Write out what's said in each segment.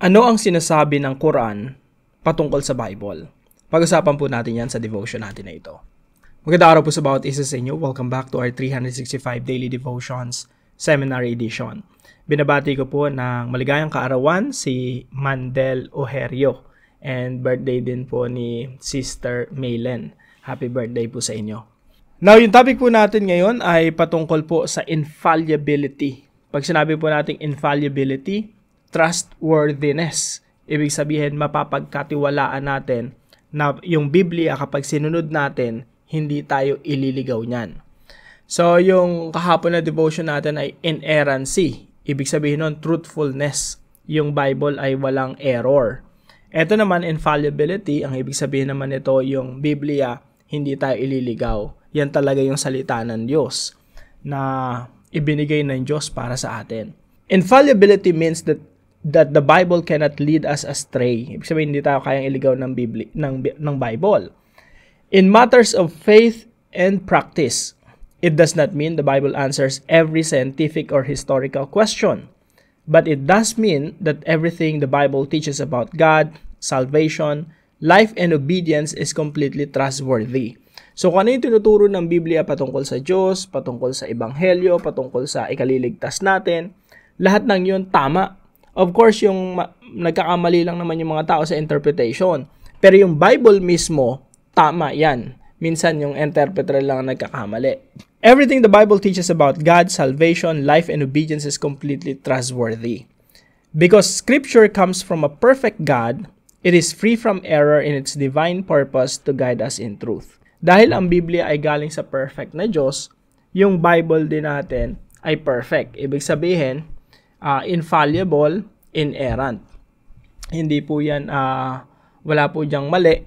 Ano ang sinasabi ng Quran patungkol sa Bible? Pag-usapan po natin yan sa devotion natin na ito. Magandang araw po sa bawat isa sa inyo. Welcome back to our 365 Daily Devotions Seminar Edition. Binabati ko po ng maligayang kaarawan si Mandel Ojerio and birthday din po ni Sister Maylen. Happy birthday po sa inyo. Now, yung topic po natin ngayon ay patungkol po sa infallibility. Pag sinabi po nating infallibility, trustworthiness. Ibig sabihin, mapapagkatiwalaan natin na yung Biblia kapag sinunod natin, hindi tayo ililigaw niyan. So, yung kahapon na devotion natin ay inerrancy. Ibig sabihin nun, truthfulness. Yung Bible ay walang error. Ito naman, infallibility. Ang ibig sabihin naman ito, yung Biblia, hindi tayo ililigaw. Yan talaga yung salita ng Diyos na ibinigay ng Diyos para sa atin. Infallibility means that the Bible cannot lead us astray. Ibig sabihin, hindi tayo kayang iligaw ng Bible. In matters of faith and practice, it does not mean the Bible answers every scientific or historical question. But it does mean that everything the Bible teaches about God, salvation, life, and obedience is completely trustworthy. So, kung ano yung tinuturo ng Biblia patungkol sa Diyos, patungkol sa Ebanghelyo, patungkol sa ikaliligtas natin, lahat ng yun tama. Of course, yung nagkakamali lang naman yung mga tao sa interpretation. Pero yung Bible mismo, tama yan. Minsan yung interpreter lang ang nagkakamali. Everything the Bible teaches about God, salvation, life, and obedience is completely trustworthy. Because Scripture comes from a perfect God, it is free from error in its divine purpose to guide us in truth. Dahil ang Biblia ay galing sa perfect na Diyos, yung Bible din natin ay perfect. Ibig sabihin, infallible, inerrant. Hindi po yan, wala po diyang mali.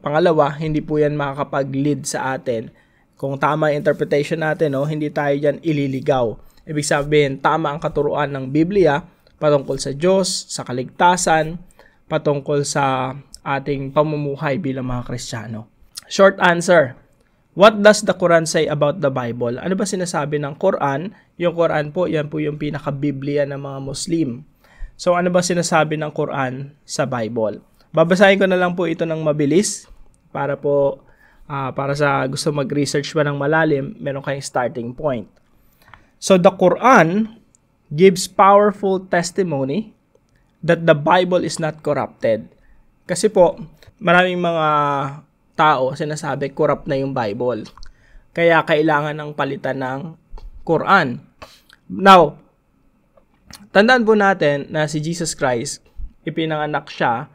Pangalawa, hindi po yan makakapag-lead sa atin. Kung tama yung interpretation natin, hindi tayo dyan ililigaw. Ibig sabihin, tama ang katuruan ng Biblia patungkol sa Diyos, sa kaligtasan, patungkol sa ating pamumuhay bilang mga Kristiyano. Short answer. What does the Quran say about the Bible? Ano ba sinasabi ng Quran? Yung Quran po, yan po yung pinaka-Biblia ng mga Muslim. So, ano ba sinasabi ng Quran sa Bible? Babasahin ko na lang po ito ng mabilis para po, para sa gusto mag-research ba ng malalim, meron kayong starting point. So, the Quran gives powerful testimony that the Bible is not corrupted. Kasi po, maraming mga tao sinasabi corrupt na yung Bible. Kaya kailangan ng palitan ng Quran. Now, tandaan po natin na si Jesus Christ, ipinanganak siya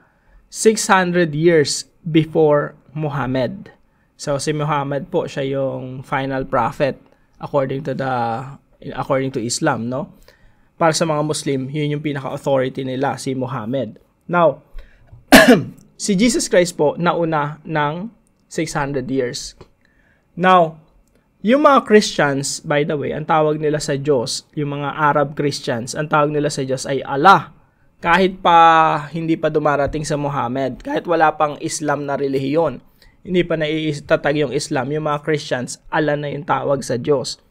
600 years before Muhammad. So, si Muhammad po, siya yung final prophet according to Islam, no? Para sa mga Muslim, yun yung pinaka-authority nila, si Muhammad. Now, si Jesus Christ po, nauna ng 600 years. Now, yung mga Christians, by the way, ang tawag nila sa Diyos, yung mga Arab Christians, ang tawag nila sa Diyos ay Allah. Kahit pa hindi pa dumarating sa Muhammad, kahit wala pang Islam na relihiyon, hindi pa naitatag yung Islam, yung mga Christians, Allah na yung tawag sa Diyos.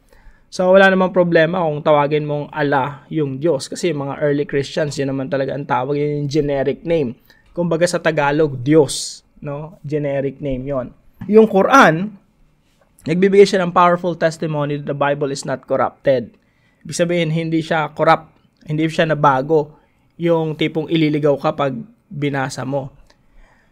So, wala namang problema kung tawagin mong Allah yung Diyos. Kasi yung mga early Christians, yun naman talaga ang tawag, yun yung generic name. Kumbaga sa Tagalog, Diyos, no? Generic name yon. Yung Quran, nagbibigay siya ng powerful testimony that the Bible is not corrupted. Ibig sabihin, hindi siya corrupt, hindi siya nabago, yung tipong ililigaw ka pag binasa mo.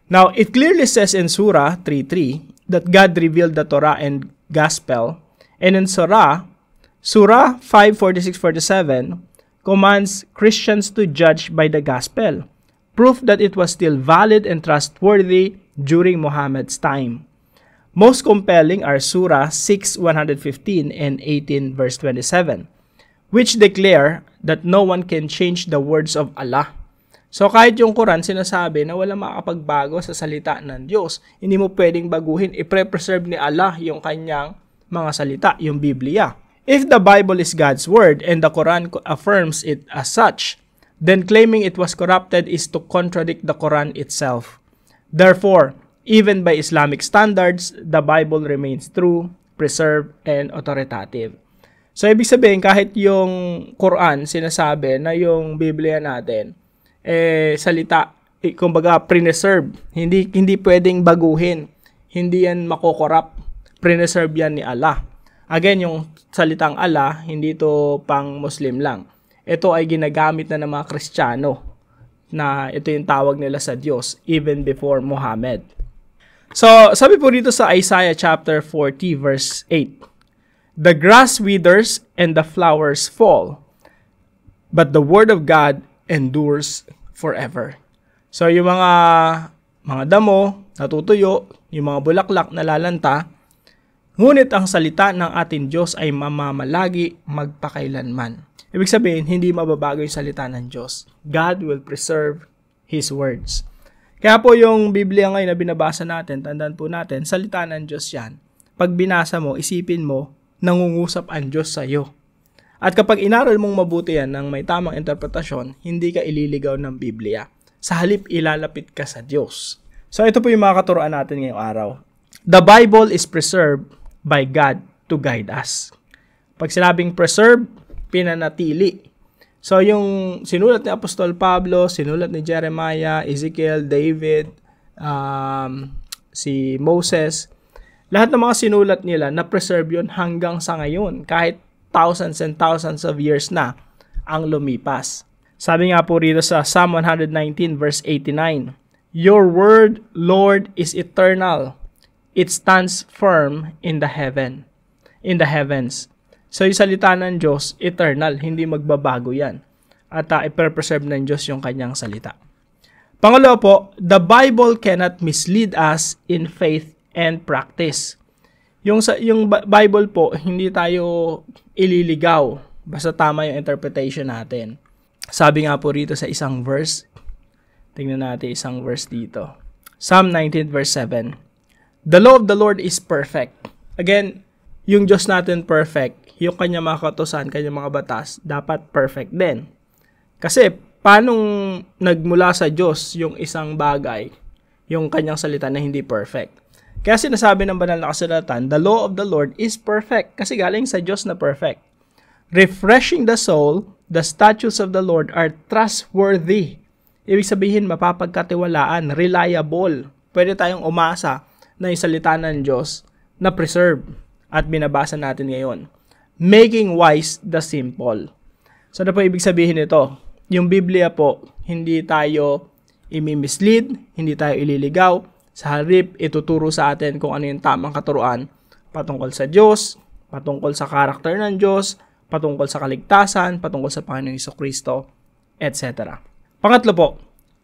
Now, it clearly says in Surah 3:3 that God revealed the Torah and Gospel, and in Surah 5:46-47 commands Christians to judge by the Gospel, proof that it was still valid and trustworthy during Muhammad's time. Most compelling are Surah 6:115 and 18 verse 27, which declare that no one can change the words of Allah. So kahit yung Quran sinasabi na wala makakapagbago sa salita ng Diyos, hindi mo pwedeng baguhin, i-preserve ni Allah yung kanyang mga salita, yung Biblia. If the Bible is God's word and the Quran affirms it as such, then claiming it was corrupted is to contradict the Quran itself. Therefore, even by Islamic standards, the Bible remains true, preserved, and authoritative. So, ibig sabihin, kahit yung Quran sinasabi na yung Biblia natin salita, kumbaga preserve. Hindi pwedeng baguhin. Hindi yan makokorrupt. Preserve yan ni Allah. Again, yung salitang Allah, hindi to pang Muslim lang. Ito ay ginagamit na ng mga Kristiyano na ito yung tawag nila sa Diyos even before Muhammad. So, sabi po dito sa Isaiah chapter 40 verse 8, "The grass withers and the flowers fall, but the word of God endures forever." So, yung mga damo natutuyo, yung mga bulaklak nalalanta, ngunit ang salita ng ating Diyos ay mamamalagi magpakailanman. Ibig sabihin, hindi mababago yung salita ng Diyos. God will preserve His words. Kaya po yung Biblia ngayon na binabasa natin, tandaan po natin, salita ng Diyos yan. Pag binasa mo, isipin mo, nangungusap ang Diyos sa iyo. At kapag inaral mong mabuti yan ng may tamang interpretasyon, hindi ka ililigaw ng Biblia. Sa halip, ilalapit ka sa Diyos. So ito po yung mga katuruan natin ngayong araw. The Bible is preserved by God to guide us. Pag sinabing preserve, pinanatili. So yung sinulat ni Apostol Pablo, sinulat ni Jeremiah, Ezekiel, David, si Moses, lahat ng mga sinulat nila na-preserve yun hanggang sa ngayon, kahit thousands and thousands of years na ang lumipas. Sabi nga po rito sa Psalm 119 verse 89, "Your word, Lord, is eternal. It stands firm in the heavens." So yung salita ng Diyos, eternal, hindi magbabago yan. At i-preserve ng Diyos yung kanyang salita. Pangalawa po, the Bible cannot mislead us in faith and practice. Yung Bible po, hindi tayo ililigaw basta tama yung interpretation natin. Sabi nga po rito sa isang verse, tingnan natin isang verse dito. Psalm 19 verse 7. "The law of the Lord is perfect." Again, yung Diyos natin perfect, yung kanya mga kautusan, kanya mga batas, dapat perfect din. Kasi, paanong nagmula sa Diyos yung isang bagay, yung kanyang salita na hindi perfect? Kaya sinasabi ng banal na kasulatan, the law of the Lord is perfect, kasi galing sa Diyos na perfect. "Refreshing the soul, the statutes of the Lord are trustworthy." Ibig sabihin, mapapagkatiwalaan, reliable. Pwede tayong umasa na yung salita ng Diyos na preserve at binabasa natin ngayon. "Making wise the simple." So ano po ibig sabihin nito? Yung Biblia po, hindi tayo imi-mislead, hindi tayo ililigaw. Sa halip, ituturo sa atin kung ano yung tamang katuruan patungkol sa Diyos, patungkol sa karakter ng Diyos, patungkol sa kaligtasan, patungkol sa Panginoong Jesucristo, etc. Pangatlo po,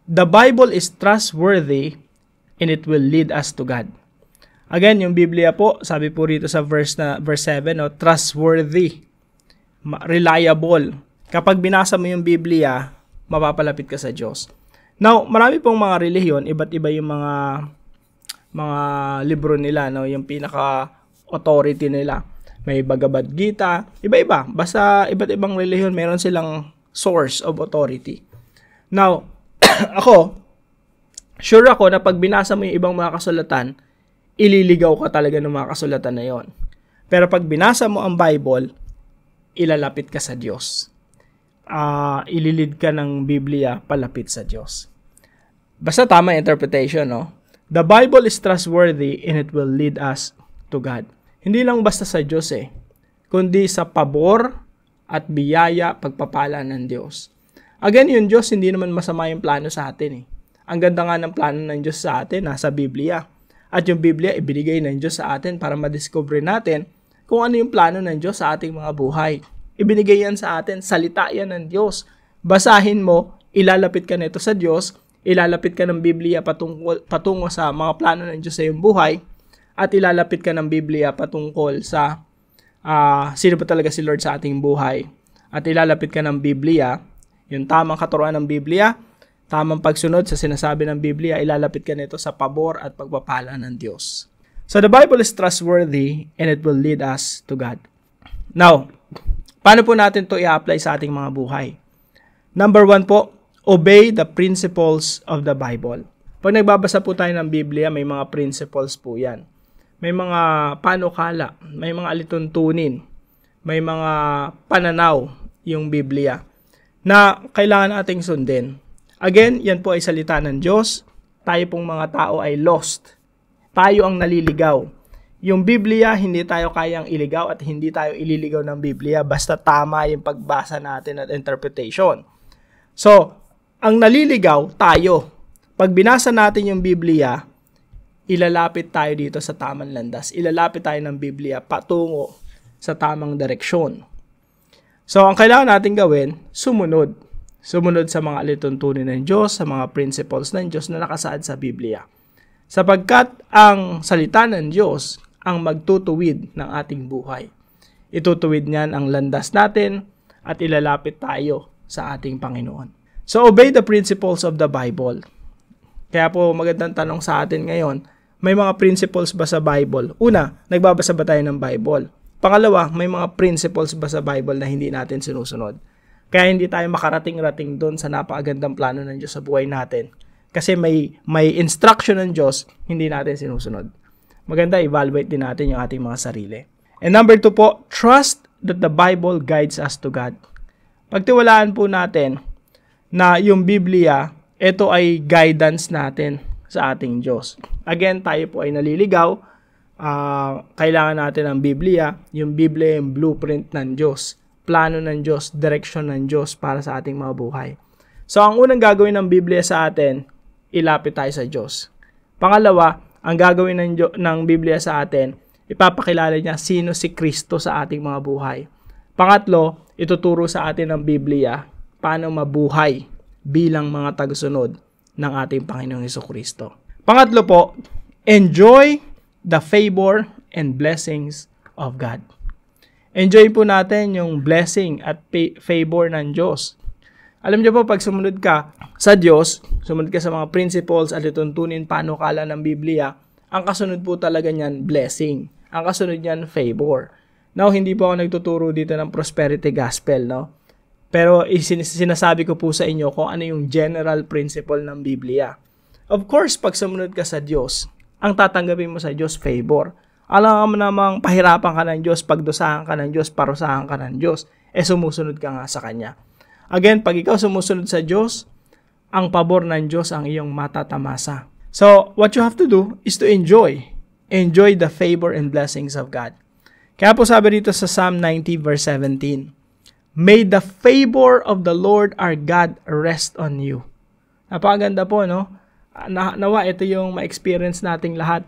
the Bible is trustworthy and it will lead us to God. Again, yung Biblia po, sabi po rito sa verse 7, trustworthy, reliable. Kapag binasa mo yung Biblia, mapapalapit ka sa Diyos. Now, marami pong mga relihiyon, iba't iba yung mga libro nila, no? Yung pinaka-authority nila. May Bhagavad Gita, iba-iba. Basta iba't ibang relihiyon, meron silang source of authority. Now, sure ako na pag binasa mo yung ibang mga kasulatan, ililigaw ka talaga ng mga kasulatan na yon. Pero pag binasa mo ang Bible, ilalapit ka sa Diyos. Ililid ka ng Biblia palapit sa Diyos. Basta tama interpretation, no? The Bible is trustworthy and it will lead us to God. Hindi lang basta sa Diyos kundi sa pabor at biyaya, pagpapala ng Diyos. Again, yung Diyos, hindi naman masama yung plano sa atin. Ang ganda nga ng plano ng Diyos sa atin, nasa Biblia. At yung Biblia, ibinigay ng Diyos sa atin para madiscover natin kung ano yung plano ng Diyos sa ating mga buhay. Ibinigay yan sa atin, salita yan ng Diyos. Basahin mo, ilalapit ka nito sa Diyos, ilalapit ka ng Biblia patungo sa mga plano ng Diyos sa iyong buhay, at ilalapit ka ng Biblia patungkol sa sino ba talaga si Lord sa ating buhay. At ilalapit ka ng Biblia, yung tamang katuruan ng Biblia, tamang pagsunod sa sinasabi ng Biblia, ilalapit ka nito sa pabor at pagpapala ng Diyos. So the Bible is trustworthy and it will lead us to God. Now, paano po natin to i-apply sa ating mga buhay? Number 1 po, obey the principles of the Bible. Pag nagbabasa po tayo ng Biblia, may mga principles po yan. May mga panukala, may mga alituntunin, may mga pananaw yung Biblia na kailangan nating sundin. Again, yan po ay salita ng Diyos. Tayo pong mga tao ay lost. Tayo ang naliligaw. Yung Biblia, hindi tayo kayang iligaw at hindi tayo ililigaw ng Biblia basta tama yung pagbasa natin at interpretation. So, ang naliligaw, tayo. Pag binasa natin yung Biblia, ilalapit tayo dito sa tamang landas. Ilalapit tayo ng Biblia patungo sa tamang direksyon. So, ang kailangan natin gawin, sumunod. Sumunod sa mga alituntunin ng Diyos, sa mga principles ng Diyos na nakasaad sa Biblia. Sapagkat ang salita ng Diyos ang magtutuwid ng ating buhay. Itutuwid niyan ang landas natin at ilalapit tayo sa ating Panginoon. So, obey the principles of the Bible. Kaya po magandang tanong sa atin ngayon, may mga principles ba sa Bible? Una, nagbabasa ba tayo ng Bible? Pangalawa, may mga principles ba sa Bible na hindi natin sinusunod? Kaya hindi tayo makarating-rating doon sa napakagandang plano ng Diyos sa buhay natin. Kasi may instruction ng Diyos, hindi natin sinusunod. Maganda, evaluate din natin yung ating mga sarili. And number 2 po, trust that the Bible guides us to God. Pagtiwalaan po natin na yung Biblia, ito ay guidance natin sa ating Diyos. Again, tayo po ay naliligaw. Kailangan natin ang Biblia. Yung Biblia yung blueprint ng Diyos. Plano ng Diyos, direksyon ng Diyos para sa ating mga buhay. So, ang unang gagawin ng Biblia sa atin, ilapit tayo sa Diyos. Pangalawa, ang gagawin ng Biblia sa atin, ipapakilala niya sino si Kristo sa ating mga buhay. Pangatlo, ituturo sa atin ng Biblia paano mabuhay bilang mga tagasunod ng ating Panginoong Hesukristo. Pangatlo po, enjoy the favor and blessings of God. Enjoy po natin yung blessing at favor ng Diyos. Alam niyo po, pag sumunod ka sa Diyos, sumunod ka sa mga principles at ituntunin panukala ng Biblia, ang kasunod po talaga niyan, blessing. Ang kasunod niyan, favor. Now, hindi po ako nagtuturo dito ng prosperity gospel, no? Pero sinasabi ko po sa inyo kung ano yung general principle ng Biblia. Of course, pag sumunod ka sa Diyos, ang tatanggapin mo sa Diyos, favor. Alam mo namang pahirapan ka ng Diyos, pagdusahan ka ng Diyos, parusahan ka ng Diyos, sumusunod ka nga sa Kanya. Again, pag ikaw sumusunod sa Diyos, ang pabor ng Diyos ang iyong matatamasa. So, what you have to do is to enjoy. Enjoy the favor and blessings of God. Kaya po sabi dito sa Psalm 90 verse 17, may the favor of the Lord our God rest on you. Napakaganda po, no? Nawa, ito yung ma-experience nating lahat.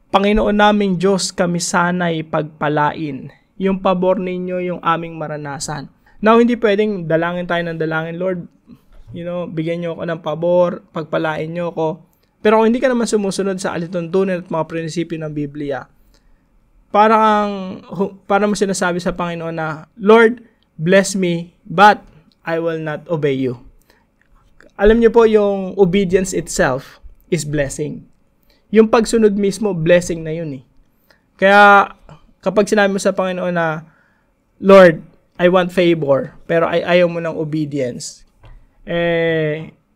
Panginoon naming Diyos, kami sana'y pagpalain. Yung pabor ninyo, yung aming maranasan. Now, hindi pwedeng dalangin tayo ng dalangin, Lord, bigyan nyo ako ng pabor, pagpalain nyo ako. Pero kung hindi ka naman sumusunod sa alituntunin at mga prinsipyo ng Biblia, parang mo sinasabi sa Panginoon na, Lord, bless me, but I will not obey you. Alam niyo po, yung obedience itself is blessing. Yung pagsunod mismo, blessing na yun eh. Kaya, kapag sinabi mo sa Panginoon na, Lord, I want favor, pero ayaw mo ng obedience,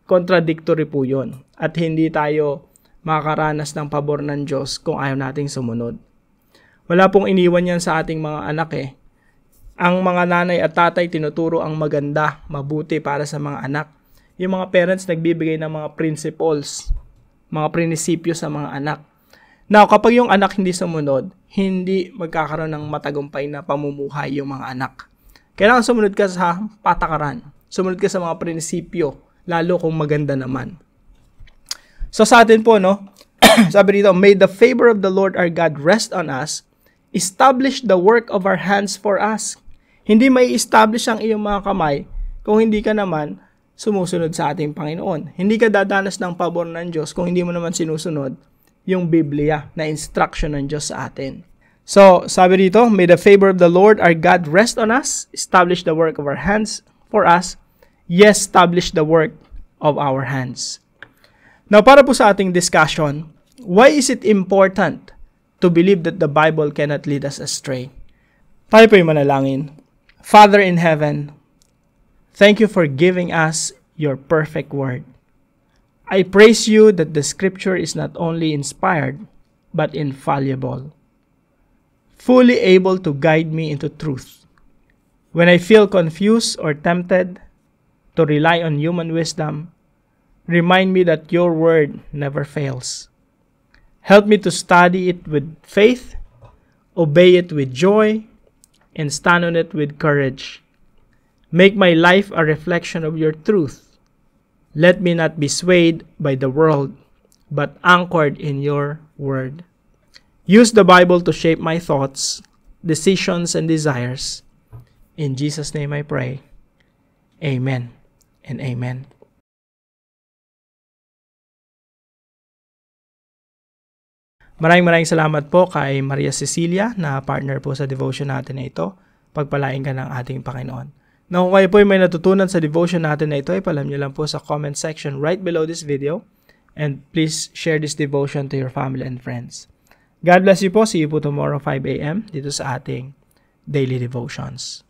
contradictory po yun. At hindi tayo makakaranas ng pabor ng Diyos kung ayaw nating sumunod. Wala pong iniwan yan sa ating mga anak eh. Ang mga nanay at tatay tinuturo ang maganda, mabuti para sa mga anak. Yung mga parents nagbibigay ng mga principles, mga prinsipyo sa mga anak. Now, kapag yung anak hindi sumunod, hindi magkakaroon ng matagumpay na pamumuhay yung mga anak. Kailangan sumunod ka sa patakaran. Sumunod ka sa mga prinsipyo, lalo kung maganda naman. So sa atin po, no? Sabi dito, may the favor of the Lord our God rest on us, establish the work of our hands for us. Hindi may establish ang iyong mga kamay kung hindi ka naman sumusunod sa ating Panginoon. Hindi ka dadanas ng pabor ng Diyos kung hindi mo naman sinusunod yung Biblia na instruction ng Diyos sa atin. So, sabi dito, may the favor of the Lord our God rest on us, establish the work of our hands for us, yes, establish the work of our hands. Now, para po sa ating discussion, why is it important to believe that the Bible cannot lead us astray? Tayo po yung manalangin. Father in heaven, thank you for giving us your perfect word. I praise you that the scripture is not only inspired, but infallible, fully able to guide me into truth. When I feel confused or tempted to rely on human wisdom, Remind me that your word never fails. Help me to study it with faith, obey it with joy, and stand on it with courage. Make my life a reflection of your truth. Let me not be swayed by the world, but anchored in your word. Use the Bible to shape my thoughts, decisions, and desires. In Jesus' name I pray. Amen and amen. Maraming salamat po kay Maria Cecilia na partner po sa devotion natin na ito. Pagpalain ka ng ating Panginoon. Na kung kayo po ay may natutunan sa devotion natin na ito, ipalam nyo lang po sa comment section right below this video. And please share this devotion to your family and friends. God bless you po. See you po tomorrow 5 a.m. dito sa ating Daily Devotions.